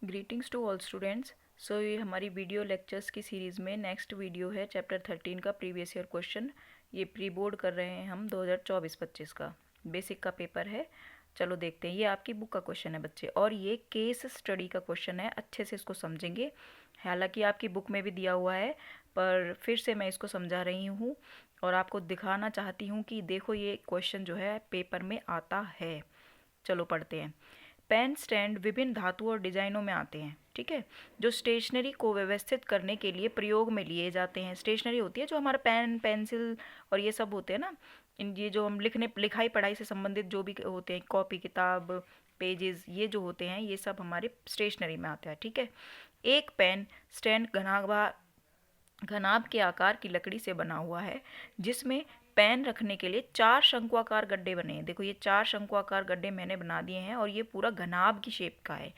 Greetings to all students. So ये हमारी video lectures की सीरीज़ में नेक्स्ट वीडियो है चैप्टर 13 का प्रीवियस ईयर क्वेश्चन। ये प्री बोर्ड कर रहे हैं हम 2024-25 का बेसिक का पेपर है। चलो देखते हैं, ये आपकी बुक का क्वेश्चन है बच्चे, और ये केस स्टडी का क्वेश्चन है। अच्छे से इसको समझेंगे, हालांकि आपकी बुक में भी दिया हुआ है, पर फिर से मैं इसको समझा रही हूँ और आपको दिखाना चाहती हूँ कि देखो ये क्वेश्चन जो है पेपर में आता है। चलो पढ़ते हैं। पेन स्टैंड विभिन्न धातुओं और डिजाइनों में आते हैं, ठीक है, जो स्टेशनरी को व्यवस्थित करने के लिए प्रयोग में लिए जाते हैं। स्टेशनरी होती है जो हमारा पेन पेंसिल और ये सब होते हैं ना, इन ये जो हम लिखाई पढ़ाई से संबंधित जो भी होते हैं, कॉपी किताब पेजेस, ये जो होते हैं ये सब हमारे स्टेशनरी में आते हैं, ठीक है। एक पेन स्टैंड घनाभ के आकार की लकड़ी से बना हुआ है, जिसमें पेन रखने के लिए 4 शंकुआकार गड्ढे बने हैं। देखो ये 4 शंकुआकार गड्ढे मैंने बना दिए हैं और ये पूरा घनाभ की शेप का है,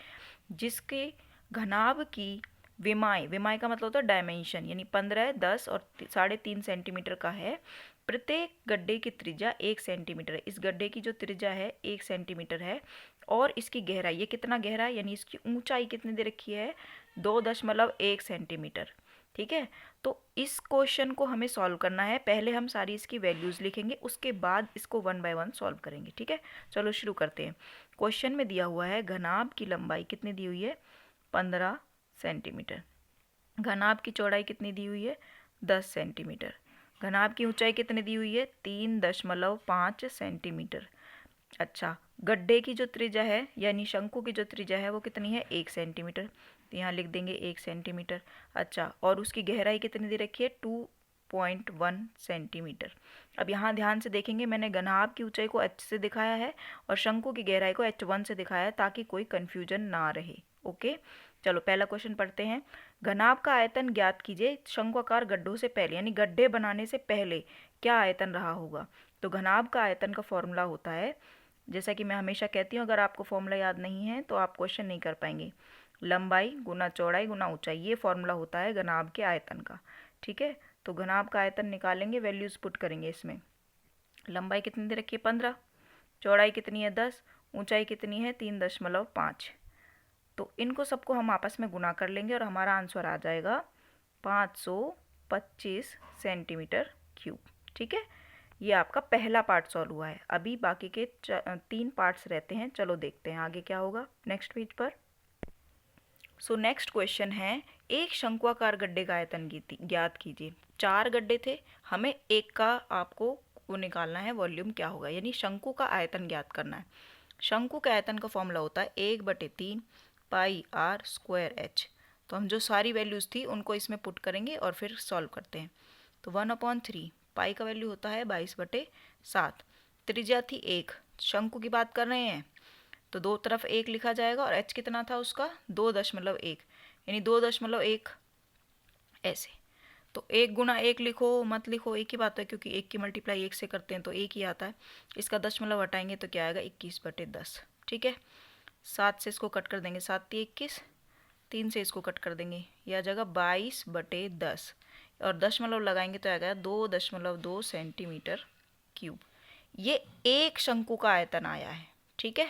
जिसके घनाभ की विमाएं का मतलब होता है डायमेंशन, यानी 15, 10 और 3.5 सेंटीमीटर का है। प्रत्येक गड्ढे की त्रिज्या 1 सेंटीमीटर है। इस गड्ढे की जो त्रिज्या है 1 सेंटीमीटर है, और इसकी गहराई, ये कितना गहरा है, यानी इसकी ऊंचाई कितनी दे रखी है, 2.1 सेंटीमीटर, ठीक है। तो इस क्वेश्चन को हमें सॉल्व करना है। पहले हम सारी इसकी वैल्यूज़ लिखेंगे, उसके बाद इसको 1 बाय 1 सॉल्व करेंगे, ठीक है। चलो शुरू करते हैं। क्वेश्चन में दिया हुआ है घनाभ की लंबाई कितनी दी हुई है, 15 सेंटीमीटर। घनाभ की चौड़ाई कितनी दी हुई है, 10 सेंटीमीटर। घनाभ की ऊंचाई कितनी दी हुई है, 3.5 सेंटीमीटर। अच्छा, गड्ढे की जो त्रिज्या है यानी शंकु की जो त्रिज्या है वो कितनी है, 1 सेंटीमीटर, तो यहाँ लिख देंगे 1 सेंटीमीटर। अच्छा, और उसकी गहराई कितनी दे रखी है, 2.1 सेंटीमीटर। अब यहाँ ध्यान से देखेंगे, मैंने घनाभ की ऊंचाई को h से दिखाया है और शंकु की गहराई को h1 से दिखाया है, ताकि कोई कन्फ्यूजन ना रहे। ओके, चलो पहला क्वेश्चन पढ़ते हैं। घनाभ का आयतन ज्ञात कीजिए शंक्वाकार गड्ढों से पहले, यानी गड्ढे बनाने से पहले क्या आयतन रहा होगा। तो घनाभ का आयतन का फॉर्मूला होता है, जैसा कि मैं हमेशा कहती हूँ, अगर आपको फॉर्मूला याद नहीं है तो आप क्वेश्चन नहीं कर पाएंगे। लंबाई गुना चौड़ाई गुना ऊंचाई, ये फॉर्मूला होता है घनाभ के आयतन का, ठीक है। तो घनाभ का आयतन निकालेंगे, वैल्यूज पुट करेंगे इसमें। लंबाई कितनी दे रखी है, 15, चौड़ाई कितनी है, 10, ऊंचाई कितनी है, 3.5। तो इनको सबको हम आपस में गुना कर लेंगे और हमारा आंसर आ जाएगा 525 सेंटीमीटर क्यूब, ठीक है। ये आपका पहला पार्ट सॉल्व हुआ है। अभी बाकी के 3 पार्ट्स रहते हैं। चलो देखते हैं आगे क्या होगा नेक्स्ट पेज पर। सो नेक्स्ट क्वेश्चन है, एक शंक्वाकार गड्ढे का आयतन ज्ञात कीजिए। 4 गड्ढे थे, हमें एक का आपको वो निकालना है, वॉल्यूम क्या होगा, यानी शंकु का आयतन ज्ञात करना है। शंकु के आयतन का फॉर्मूला होता है 1/3 पाई आर स्क्वायर एच। तो हम जो सारी वैल्यूज़ थी उनको इसमें पुट करेंगे और फिर सॉल्व करते हैं। तो 1/3 पाई का वैल्यू होता है 22/7। त्रिज्या थी 1, शंकु की बात कर रहे हैं तो दो तरफ 1 लिखा जाएगा, और h कितना था उसका, 2.1, यानी 2.1 ऐसे। तो 1 गुना 1 लिखो मत लिखो, एक ही बात है, क्योंकि 1 की मल्टीप्लाई 1 से करते हैं तो 1 ही आता है। इसका दशमलव हटाएंगे तो क्या आएगा, 21/10, ठीक है। 7 से इसको कट कर देंगे, 7 × 21, 3 से इसको कट कर देंगे, यह आ जाएगा 22/10, और दशमलव लगाएंगे तो आएगा 2.2 सेंटीमीटर क्यूब। ये एक शंकु का आयतन आया है, ठीक है।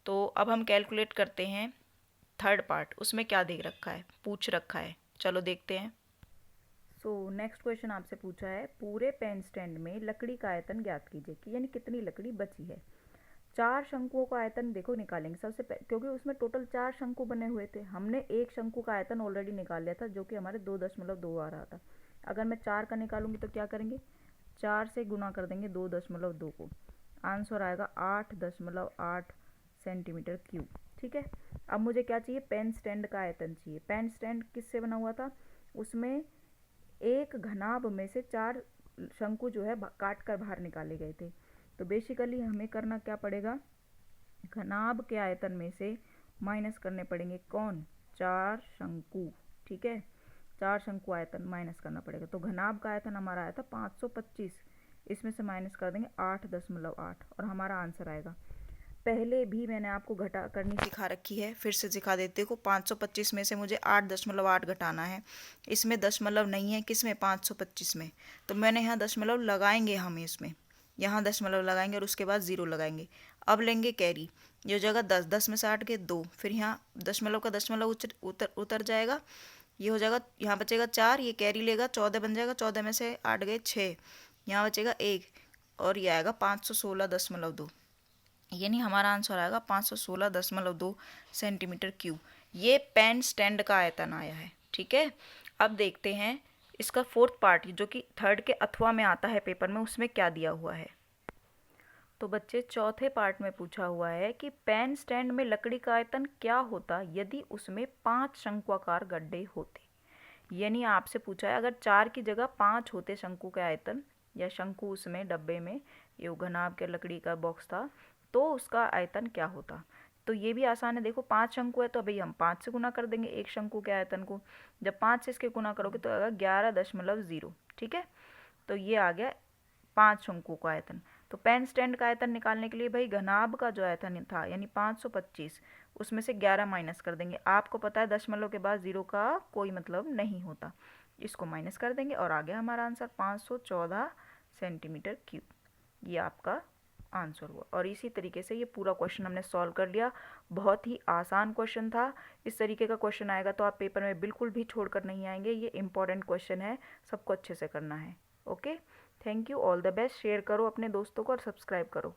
तो अब हम कैलकुलेट करते हैं थर्ड पार्ट, उसमें क्या दे रखा है, पूछ रखा है। चलो देखते हैं। सो नेक्स्ट क्वेश्चन आपसे पूछा है, पूरे पेन स्टैंड में लकड़ी का आयतन ज्ञात कीजिए, कि यानी कितनी लकड़ी बची है। 4 शंकुओं का आयतन देखो निकालेंगे सबसे पहले, क्योंकि उसमें टोटल 4 शंकु बने हुए थे। हमने एक शंकु का आयतन ऑलरेडी निकाल लिया था, जो कि हमारे 2.2 आ रहा था। अगर मैं 4 का निकालूंगी तो क्या करेंगे, 4 से गुना कर देंगे 2.2 को, आंसर आएगा 8.8 सेंटीमीटर क्यूब, ठीक है। अब मुझे क्या चाहिए, पेन स्टैंड का आयतन चाहिए। पेन स्टैंड किससे बना हुआ था, उसमें एक घनाभ में से 4 शंकु जो है काट कर बाहर निकाले गए थे। तो बेसिकली हमें करना क्या पड़ेगा, घनाभ के आयतन में से माइनस करने पड़ेंगे कौन, 4 शंकु, ठीक है। 4 शंकु आयतन माइनस करना पड़ेगा। तो घनाभ का आयतन हमारा आया था 525, इसमें से माइनस कर देंगे 8.8 और हमारा आंसर आएगा। पहले भी मैंने आपको घटा करनी सिखा रखी है, फिर से सिखा देते को। 525 में से मुझे 8.8 घटाना है, इसमें दशमलव नहीं है, किस में, 525 में। तो मैंने यहाँ दशमलव लगाएंगे, हम इसमें यहाँ दशमलव लगाएंगे और उसके बाद 0 लगाएंगे। अब लेंगे कैरी, ये हो जाएगा 10, 10 में से 8 गए 2, फिर यहाँ दशमलव का दशमलव उतर जाएगा, ये हो जाएगा, यहाँ बचेगा 4, ये कैरी लेगा 14 बन जाएगा, 14 में से 8 गए 6, यहाँ बचेगा 1 और ये आएगा 516.2, यानी हमारा आंसर आएगा 516.2 सेंटीमीटर क्यूब। ये पेन स्टैंड का आयतन आया है। ठीक है, अब देखते हैं इसका फोर्थ पार्ट जो कि थर्ड के अथवा में आता है पेपर में, उसमें क्या दिया हुआ है। तो बच्चे चौथे पार्ट में पूछा हुआ है कि पेन स्टैंड में लकड़ी का आयतन क्या होता यदि उसमें 5 शंक्वाकार गड्ढे होते। यानी आपसे पूछा है अगर 4 की जगह 5 होते शंकु के आयतन, या शंकु उसमें डब्बे में ये घनाभ के लकड़ी का बॉक्स था, तो उसका आयतन क्या होता। तो ये भी आसान है, देखो 5 शंकु है तो भाई हम 5 से गुना कर देंगे एक शंकु के आयतन को, जब 5 से इसके गुना करोगे तो आएगा 11.0। ठीक है, तो ये आ गया 5 शंकु का आयतन। तो पेन स्टैंड का आयतन निकालने के लिए भाई घनाभ का जो आयतन था यानी 525, उसमें से 11 माइनस कर देंगे। आपको पता है दशमलव के बाद 0 का कोई मतलब नहीं होता, इसको माइनस कर देंगे और आ गया हमारा आंसर 514 सेंटीमीटर क्यूब। ये आपका आंसर हुआ। और इसी तरीके से ये पूरा क्वेश्चन हमने सॉल्व कर लिया। बहुत ही आसान क्वेश्चन था। इस तरीके का क्वेश्चन आएगा तो आप पेपर में बिल्कुल भी छोड़कर नहीं आएंगे। ये इंपॉर्टेंट क्वेश्चन है, सबको अच्छे से करना है। Okay, thank you, all the best. Share करो अपने दोस्तों को और सब्सक्राइब करो।